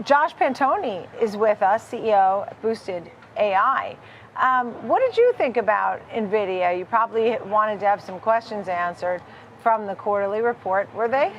Josh Pantoni is with us, CEO at Boosted AI. What did you think about NVIDIA? You probably wanted to have some questions answered from the quarterly report, were they?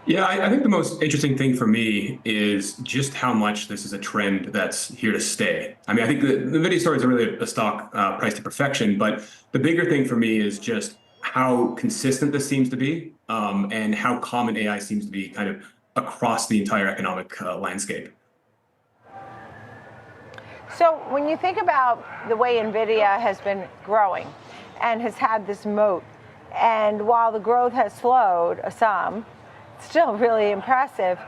Yeah, I think the most interesting thing for me is just how much this is a trend that's here to stay. I mean, I think the NVIDIA story is really a stock priced to perfection, but the bigger thing for me is just how consistent this seems to be, and how common AI seems to be kind of across the entire economic landscape. So when you think about the way NVIDIA has been growing and has had this moat, and while the growth has slowed some, still really impressive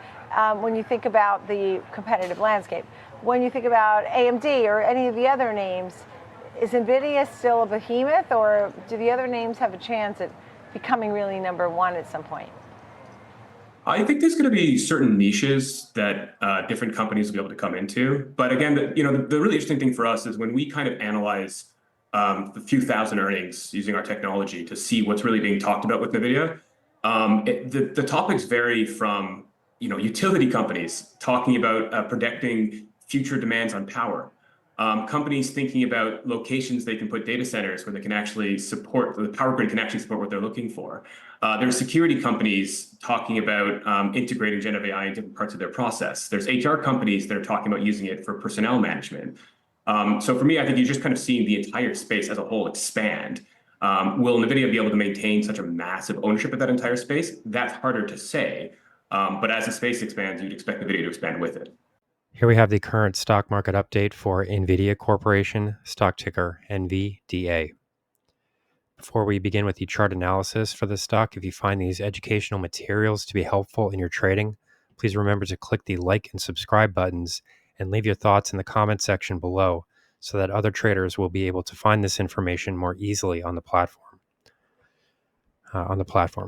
when you think about the competitive landscape. When you think about AMD or any of the other names, is NVIDIA still a behemoth, or do the other names have a chance at becoming really number one at some point? I think there's going to be certain niches that different companies will be able to come into. But again, the really interesting thing for us is when we kind of analyze the few thousand earnings using our technology to see what's really being talked about with NVIDIA. The topics vary from utility companies talking about predicting future demands on power, companies thinking about locations they can put data centers where they can actually support, the power grid can actually support what they're looking for. There's security companies talking about integrating generative AI in different parts of their process. There's HR companies that are talking about using it for personnel management. So for me, I think you're just kind of seeing the entire space as a whole expand. Will NVIDIA be able to maintain such a massive ownership of that entire space? That's harder to say. But as the space expands, you'd expect NVIDIA to expand with it. Here we have the current stock market update for NVIDIA Corporation, stock ticker NVDA. Before we begin with the chart analysis for the stock, if you find these educational materials to be helpful in your trading, please remember to click the like and subscribe buttons and leave your thoughts in the comment section below so that other traders will be able to find this information more easily on the platform.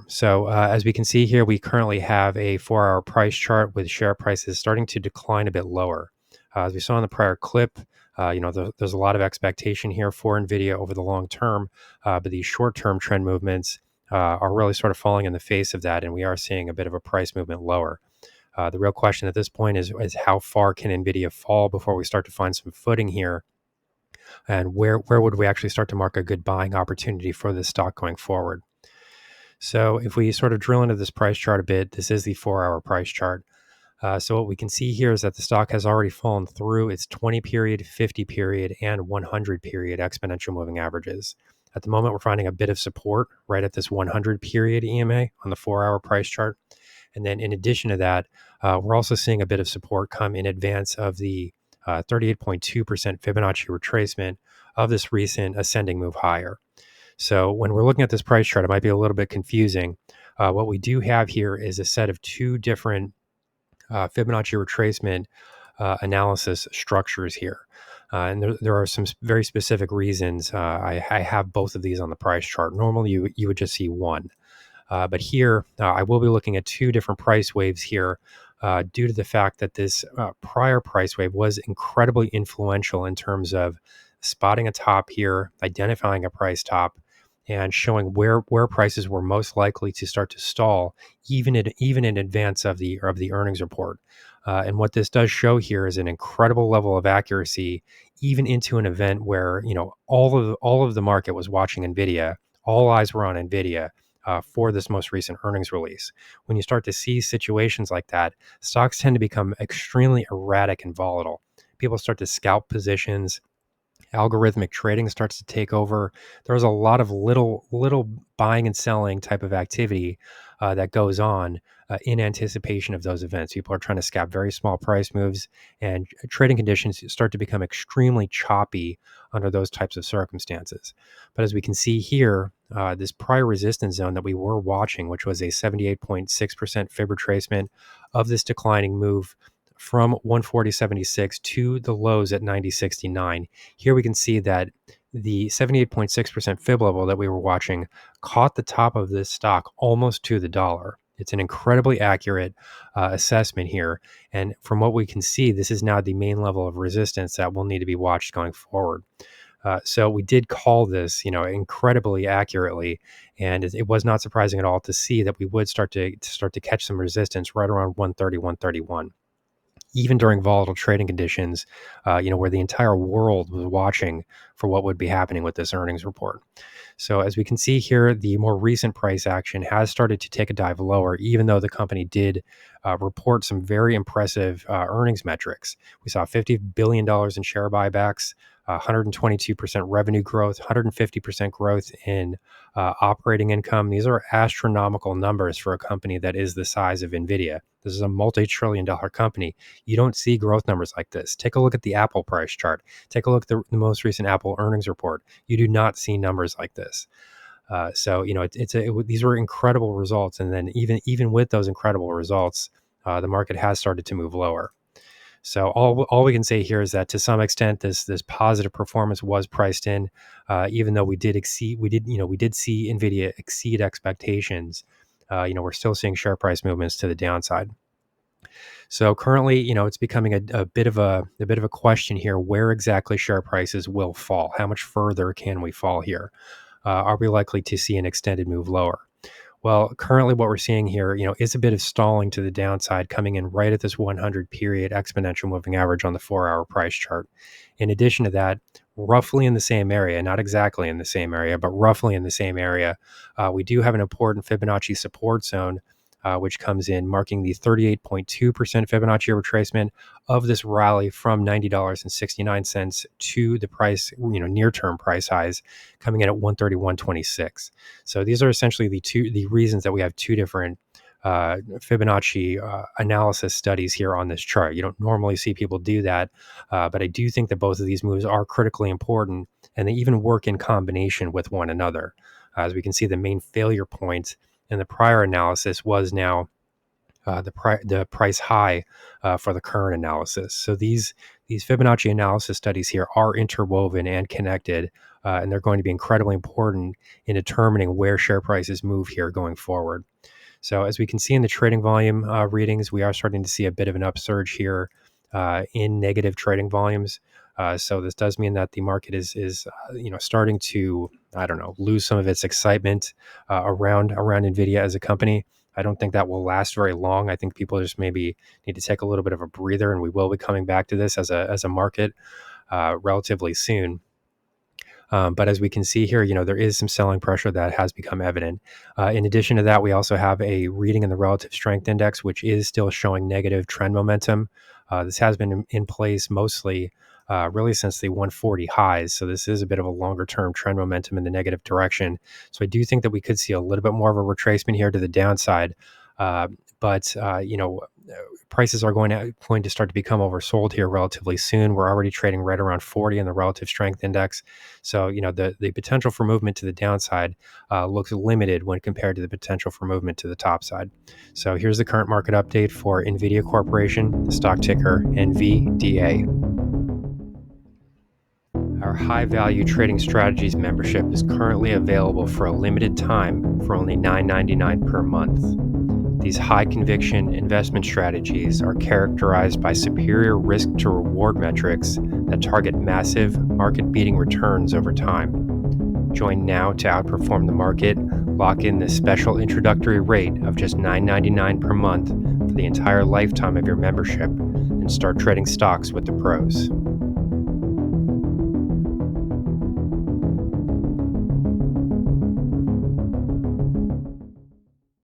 So as we can see here, we currently have a 4-hour price chart with share prices starting to decline a bit lower. As we saw in the prior clip, there's a lot of expectation here for NVIDIA over the long term, but these short-term trend movements are really sort of falling in the face of that, and we are seeing a bit of a price movement lower. The real question at this point is how far can NVIDIA fall before we start to find some footing here, and where would we actually start to mark a good buying opportunity for this stock going forward. So if we sort of drill into this price chart a bit, this is the 4-hour price chart. So what we can see here is that the stock has already fallen through its 20 period, 50 period, and 100 period exponential moving averages. At the moment, we're finding a bit of support right at this 100 period EMA on the 4-hour price chart. And then in addition to that, we're also seeing a bit of support come in advance of the 38.2% Fibonacci retracement of this recent ascending move higher. So when we're looking at this price chart, it might be a little bit confusing. What we do have here is a set of two different Fibonacci retracement analysis structures here. And there are some very specific reasons I have both of these on the price chart. Normally, you would just see one. But here, I will be looking at two different price waves here due to the fact that this prior price wave was incredibly influential in terms of spotting a top here, identifying a price top, and showing where prices were most likely to start to stall, even in advance of the earnings report. And what this does show here is an incredible level of accuracy, even into an event where all of the market was watching NVIDIA, all eyes were on NVIDIA for this most recent earnings release. When you start to see situations like that, stocks tend to become extremely erratic and volatile. People start to scalp positions. Algorithmic trading starts to take over. There's a lot of little buying and selling type of activity that goes on in anticipation of those events. People are trying to scalp very small price moves, and trading conditions start to become extremely choppy under those types of circumstances. But as we can see here, this prior resistance zone that we were watching, which was a 78.6% fib retracement of this declining move from 140.76 to the lows at 90.69. Here we can see that the 78.6% fib level that we were watching caught the top of this stock almost to the dollar. It's an incredibly accurate assessment here. And from what we can see, this is now the main level of resistance that will need to be watched going forward. So we did call this, incredibly accurately, and it was not surprising at all to see that we would start to catch some resistance right around 130, 131. Even during volatile trading conditions, where the entire world was watching for what would be happening with this earnings report. So as we can see here, the more recent price action has started to take a dive lower, even though the company did report some very impressive earnings metrics. We saw $50 billion in share buybacks, 122% revenue growth, 150% growth in operating income. These are astronomical numbers for a company that is the size of NVIDIA. This is a multi-trillion-dollar company. You don't see growth numbers like this. Take a look at the Apple price chart. Take a look at the most recent Apple earnings report. You do not see numbers like this. These were incredible results, and then even with those incredible results, the market has started to move lower. So all we can say here is that to some extent, this positive performance was priced in, even though we did see NVIDIA exceed expectations. We're still seeing share price movements to the downside. So currently, it's becoming a bit of a question here: where exactly share prices will fall? How much further can we fall here? Are we likely to see an extended move lower? Well, currently what we're seeing here, is a bit of stalling to the downside, coming in right at this 100 period exponential moving average on the 4-hour price chart. In addition to that, roughly in the same area, not exactly in the same area, but roughly in the same area, we do have an important Fibonacci support zone, which comes in marking the 38.2% Fibonacci retracement of this rally from $90.69 to the price, near-term price highs coming in at 131.26. So these are essentially the reasons that we have two different Fibonacci analysis studies here on this chart. You don't normally see people do that, but I do think that both of these moves are critically important, and they even work in combination with one another. As we can see, the main failure point in the prior analysis was now the price high for the current analysis. So these Fibonacci analysis studies here are interwoven and connected, and they're going to be incredibly important in determining where share prices move here going forward. So as we can see in the trading volume readings, we are starting to see a bit of an upsurge here in negative trading volumes. So this does mean that the market is starting to, lose some of its excitement around NVIDIA as a company. I don't think that will last very long. I think people just maybe need to take a little bit of a breather, and we will be coming back to this as a market relatively soon. But as we can see here, there is some selling pressure that has become evident. In addition to that, we also have a reading in the relative strength index, which is still showing negative trend momentum. This has been in place mostly really since the 140 highs. So this is a bit of a longer term trend momentum in the negative direction. So I do think that we could see a little bit more of a retracement here to the downside. But prices are going to start to become oversold here relatively soon. We're already trading right around 40 in the relative strength index. So, the potential for movement to the downside looks limited when compared to the potential for movement to the top side. So here's the current market update for NVIDIA Corporation, the stock ticker NVDA. Our high value trading strategies membership is currently available for a limited time for only $9.99 per month. These high conviction investment strategies are characterized by superior risk to reward metrics that target massive market beating returns over time. Join now to outperform the market. Lock in this special introductory rate of just $9.99 per month for the entire lifetime of your membership and start trading stocks with the pros.